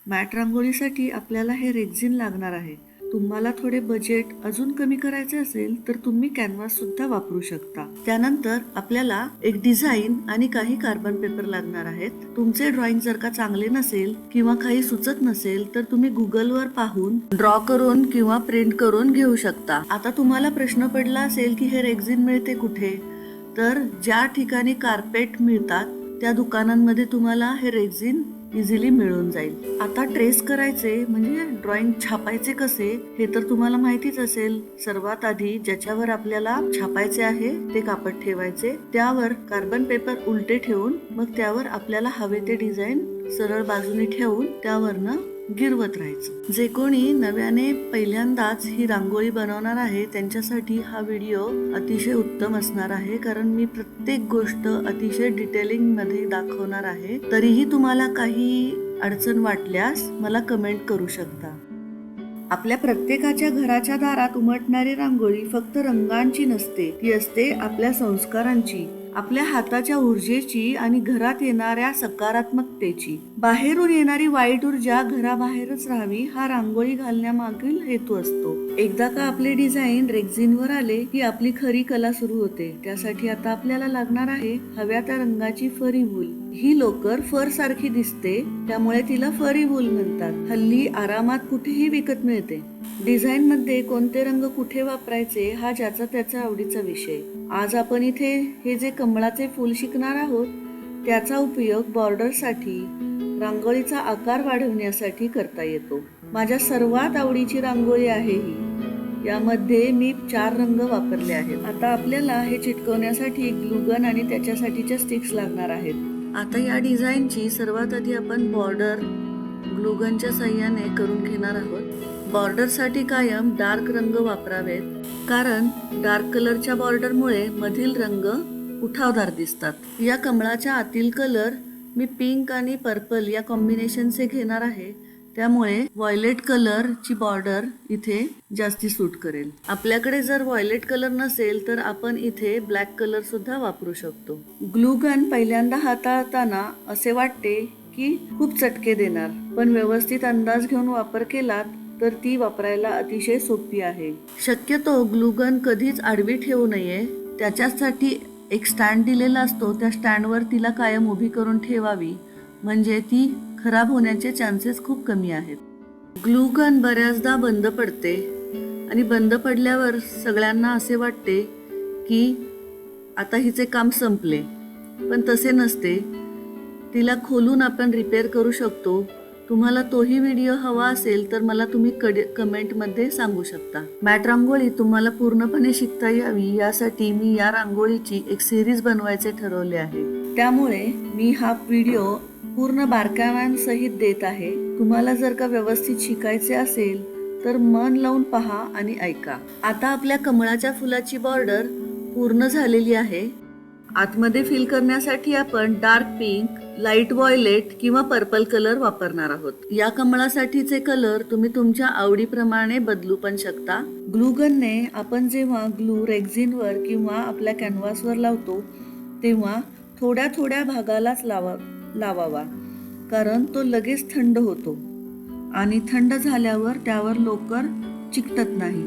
Mat रांगोळीसाठी आपल्याला हे rexine लागणार आहे. तुम्हाला थोडे बजेट अजून कमी करायचे असेल तर तुम्ही कॅनव्हास सुद्धा वापरू शकता. त्यानंतर आपल्याला एक डिझाईन आणि काही कार्बन पेपर लागणार आहेत. तुमचे ड्रॉइंग जर का चांगले नसेल किंवा काही सुचत नसेल तर तुम्ही गुगलवर पाहून ड्रॉ करून किंवा प्रिंट करून घेऊ शकता. आता तुम्हाला प्रश्न पडला असेल की हे रेक्झिन मिळते कुठे? तर ज्या ठिकाणी कार्पेट मिळतात त्या दुकानांमध्ये तुम्हाला हे रेक्झिन इझिली मिळून जाईल. आता ट्रेस करायचे म्हणजे ड्रॉइंग छापायचे कसे हे तर तुम्हाला माहितीच असेल. सर्वात आधी ज्याच्यावर आपल्याला छापायचे आहे ते कापड ठेवायचे, त्यावर कार्बन पेपर उलटे ठेवून मग त्यावर आपल्याला हवे ते डिझाईन सरळ बाजूने ठेवून त्यावरनं गिरवत राहायचं. जे कोणी नव्याने पहिल्यांदाच ही रांगोळी बनवणार आहे त्यांच्यासाठी हा व्हिडिओ अतिशय उत्तम असणार आहे, कारण मी प्रत्येक गोष्ट अतिशय डिटेलिंग मध्ये दाखवणार आहे. तरीही तुम्हाला काही अडचण वाटल्यास मला कमेंट करू शकता. आपल्या प्रत्येकाच्या घराच्या दारात उमटणारी रांगोळी फक्त रंगांची नसते, ती असते आपल्या संस्कारांची, आपल्या हाताच्या ऊर्जेची आणि घरात येणाऱ्या सकारात्मकतेची. बाहेरून येणारी वाईट ऊर्जा घराबाहेरच राहावी हा रांगोळी घालण्यामागील हेतू असतो. एकदा का आपले डिझाईन रेक्झिनवर आले की आपली खरी कला सुरू होते. त्यासाठी आता आपल्याला लागणार आहे हव्या त्या रंगाची फरी वूल. ही लोकर फर सारखी दिसते त्यामुळे तिला फरी वूल म्हणतात. हल्ली आरामात कुठेही विकत मिळते. डिझाईन मध्ये कोणते रंग कुठे वापरायचे हा ज्याचा त्याचा आवडीचा विषय. आज आपण इथे हे जे कमळाचे फूल शिकणार आहोत त्याचा उपयोग बॉर्डर साठी, रांगोळीचा आकार वाढवण्यासाठी करता येतो. माझ्या सर्वात आवडीची रांगोळी आहे ही. यामध्ये मी 4 रंग वापरले आहेत. आता आपल्याला हे चिटकवण्यासाठी ग्लूगन आणि त्याच्यासाठीच्या स्टिक्स लागणार आहेत. आता या डिझाईनची सर्वात आधी आपण बॉर्डर ग्लूगनच्या साह्याने करून घेणार आहोत. बॉर्डरसाठी कायम डार्क रंग वापरावेत, कारण डार्क कलरच्या बॉर्डरमुळे मधील रंग उठावदार दिसतात. या कमळाच्या आतील कलर मी पिंक आणि पर्पल या कॉम्बिनेशनचे घेणार आहे, त्यामुळे व्हायलेट कलरची बॉर्डर इथे जास्ती सूट करेल. आपल्याकडे जर व्हायलेट कलर नसेल तर आपण इथे ब्लॅक कलर सुद्धा वापरू शकतो. ग्लू गन पहिल्यांदा हाताळताना असे वाटते की खूप चटके देणार, पण व्यवस्थित अंदाज घेऊन वापर केलात तर ती वापरायला अतिशय सोपी आहे. शक्यतो ग्लू गन कधीच आडवी ठेवू नये. त्याच्यासाठी एक स्टँड दिलेला असतो, त्या स्टँडवर तिला कायम उभी करून ठेवावी, म्हणजे ती खराब होण्याचे चान्सेस खूप कमी आहेत. ग्लू गन बऱ्याचदा बंद पडते आणि बंद पडल्यावर सगळ्यांना असे वाटते की आता हिचे काम संपले, पण तसे नसते. तिला खोलून आपण रिपेअर करू शकतो. तुम्हाला तोही व्हिडिओ हवा असेल तर मला तुम्ही कमेंटमध्ये सांगू शकता. मॅट रांगोळी तुम्हाला पूर्णपणे शिकता यावी यासाठी मी या रांगोळीची एक सिरीज बनवायचे ठरवले आहे. त्यामुळे मी हा व्हिडिओ पूर्ण बारकाव्यांसहित देत आहे. तुम्हाला जर का व्यवस्थित शिकायचे असेल तर मन लावून पहा आणि ऐका. आता आपल्या कमळाच्या फुलाची बॉर्डर पूर्ण झालेली आहे. आतमध्ये फिल करण्यासाठी आपण डार्क पिंक, लाईट व्हायलेट किंवा पर्पल कलर वापरणार आहोत. या कमळासाठीचे कलर तुम्ही तुमच्या आवडीप्रमाणे बदलू पण शकता. ग्लू गनने आपण जेव्हा ग्लू रेक्झिनवर किंवा आपल्या कॅनव्हासवर लावतो तेव्हा थोड्या थोड्या भागालाच लावावा, कारण तो लगेच थंड होतो आणि थंड झाल्यावर त्यावर लोकर चिकटत नाही.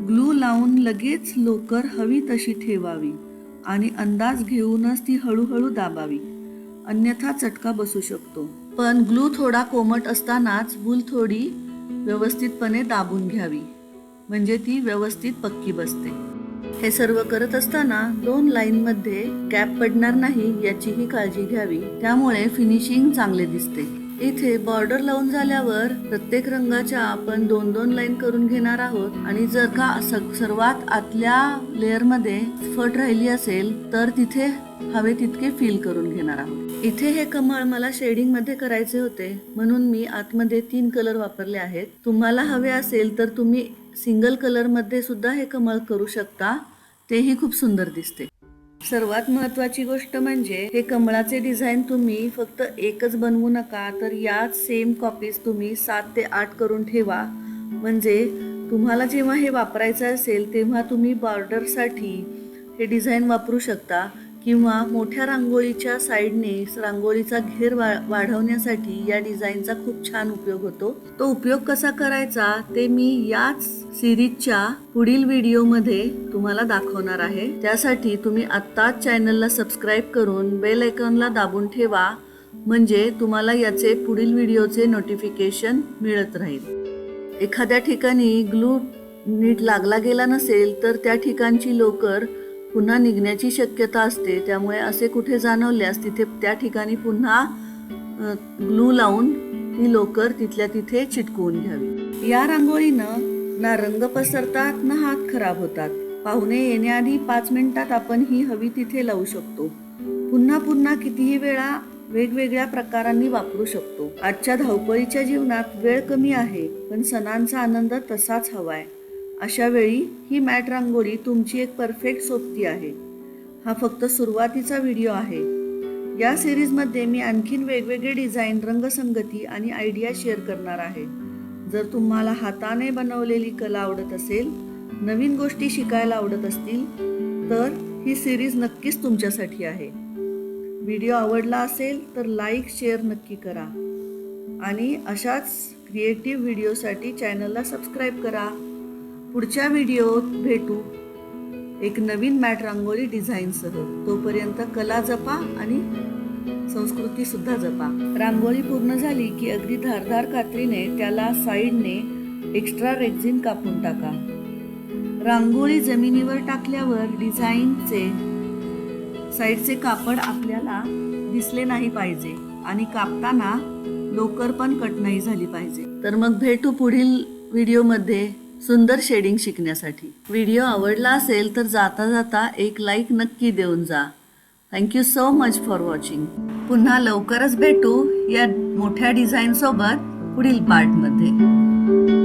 ग्लू लावून लगेच लोकर हवी तशी ठेवावी आणि अंदाज घेऊनच ती हळूहळू दाबावी, अन्यथा चटका बसू शकतो. पण ग्लू थोडा कोमट असतानाच वूल थोडी व्यवस्थितपणे दाबून घ्यावी, म्हणजे ती व्यवस्थित पक्की बसते. हे सर्व करत असताना 2 लाईनमध्ये गॅप पडणार नाही याचीही काळजी घ्यावी, त्यामुळे फिनिशिंग चांगले दिसते. इथे बॉर्डर लावून झाल्यावर प्रत्येक रंगाच्या आपण 2-2 लाईन करून घेणार आहोत आणि जर का सर्वात आतल्या लेअरमध्ये फट राहिली असेल तर तिथे हवे तितके फिल करून घेणार आहोत. इथे हे कमळ मला शेडिंग मध्ये करायचे होते म्हणून मी आतमध्ये 3 कलर वापरले आहेत. तुम्हाला हवे असेल तर तुम्ही सिंगल कलर मध्ये सुद्धा हे कमळ करू शकता, तेही खूप सुंदर दिसते. सर्वात महत्त्वाची गोष्ट म्हणजे हे कमळाचे डिझाईन तुम्ही फक्त एकच बनवू नका, तर याच सेम कॉपीज तुम्ही 7 ते 8 करून ठेवा, म्हणजे तुम्हाला जेव्हा हे वापरायचं असेल तेव्हा तुम्ही बॉर्डरसाठी हे डिझाईन वापरू शकता किंवा मोठ्या रांगोळीच्या साईडने रांगोळीचा घेर वाढवण्यासाठी या डिझाईनचा खूप छान उपयोग होतो. तो उपयोग कसा करायचा ते मी याच सिरीजच्या पुढील व्हिडिओमध्ये तुम्हाला दाखवणार आहे. त्यासाठी तुम्ही आत्ताच चॅनलला सबस्क्राईब करून बेल आयकॉनला दाबून ठेवा, म्हणजे तुम्हाला याचे पुढील व्हिडिओचे नोटिफिकेशन मिळत राहील. एखाद्या ठिकाणी ग्लू नीट लागला गेला नसेल तर त्या ठिकाणची लोकर पुन्हा निघण्याची शक्यता असते. त्यामुळे असे कुठे जाणवल्यास तिथे त्या ठिकाणी पुन्हा ग्लू लावून ती लोकर तिथल्या तिथे चिटकवून घ्यावी. या रांगोळीनं ना रंग पसरतात ना हात खराब होतात. पाहुणे येण्याआधी 5 मिनिटात आपण ही हवी तिथे लावू शकतो. पुन्हा पुन्हा कितीही वेळा वेगवेगळ्या प्रकारांनी वापरू शकतो. आजच्या धावपळीच्या जीवनात वेळ कमी आहे, पण सणांचा आनंद तसाच हवाय. अशा वेळी ही मॅट रांगोळी तुमची एक परफेक्ट सोबती आहे. हा फक्त सुरुवातीचा व्हिडिओ आहे. या सिरीजमध्ये मी आणखीन वेगवेगळे डिझाईन, रंगसंगती आणि आयडिया शेअर करणार आहे. जर तुम्हाला हाताने बनवलेली कला आवडत असेल, नवीन गोष्टी शिकायला आवडत असतील, तर ही सिरीज नक्कीच तुमच्यासाठी आहे. व्हिडिओ आवडला असेल तर लाईक, शेअर नक्की करा आणि अशाच क्रिएटिव्ह व्हिडिओसाठी चॅनलला सबस्क्राईब करा. पुढच्या व्हिडिओत भेटू एक नवीन मॅट रांगोळी डिझाईनसह. तोपर्यंत कला जपा आणि संस्कृती सुद्धा जपा. रांगोळी पूर्ण झाली की अगदी धारदार कात्रीने त्याला साईडने एक्स्ट्रा रेक्झिन कापून टाका. रांगोळी जमिनीवर टाकल्यावर डिझाईनचे साईडचे कापड आपल्याला दिसले नाही पाहिजे आणि कापताना लोकर पण कट नाही झाली पाहिजे. तर मग भेटू पुढील व्हिडिओमध्ये सुंदर शेडिंग शिकण्यासाठी. व्हिडिओ आवडला असेल तर जाता जाता एक लाईक नक्की देऊन जा. Thank you so much for watching. पुन्हा लवकरच भेटू या मोठ्या डिझाईन सोबत पुढील पार्टमध्ये.